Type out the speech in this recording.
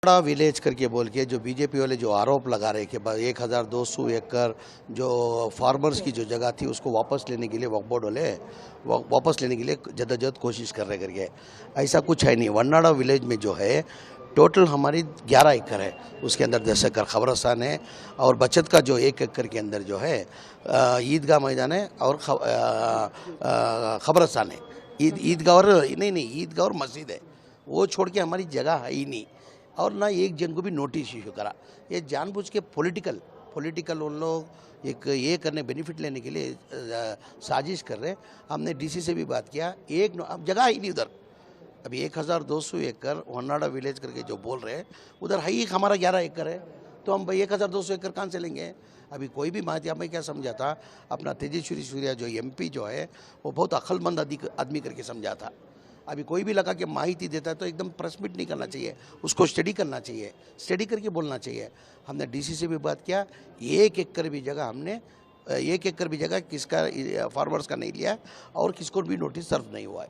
बड़ा विलेज करके बोल के जो बीजेपी वाले जो आरोप लगा रहे कि 1200 एकड़ जो फार्मर्स की जो जगह थी उसको वापस लेने के लिए वक्फ बोर्ड वाले वापस लेने के लिए जद्दोजहद कोशिश कर रहे करके, ऐसा कुछ है नहीं। वन्नाडा विलेज में जो है टोटल हमारी 11 एकड़ है, उसके अंदर 10 एकड़ खबरस्तान है और बचत का जो 1 एकड़ के अंदर जो है ईदगाह मैदान है और खबरस्तान है। ईदगाह और नहीं ईदगाह और मस्जिद है, वो छोड़ के हमारी जगह है ही नहीं। और ना एक जन को भी नोटिस इशू करा। ये जानबूझ के पॉलिटिकल उन लोग एक ये करने बेनिफिट लेने के लिए साजिश कर रहे हैं। हमने डीसी से भी बात किया, अब जगह ही नहीं उधर। अभी 1200 एकड़ वन्नाडा विलेज करके जो बोल रहे हैं उधर है ही हमारा 11 एकड़ है, तो हम भाई 1200 एकड़ कहाँ से लेंगे। अभी कोई भी बात हमें क्या समझा था, अपना तेजस्वी सूर्या जो MP जो है वो बहुत अक्लमंद आदमी करके समझा था। अभी कोई भी लगा कि माहिती देता है तो एकदम प्रेस मीट नहीं करना चाहिए, उसको स्टडी करना चाहिए, स्टडी करके बोलना चाहिए। हमने डीसी से भी बात किया, 1 एकड़ भी जगह हमने 1 एकड़ भी जगह किसका फार्मर्स का नहीं लिया और किसको भी नोटिस सर्व नहीं हुआ है।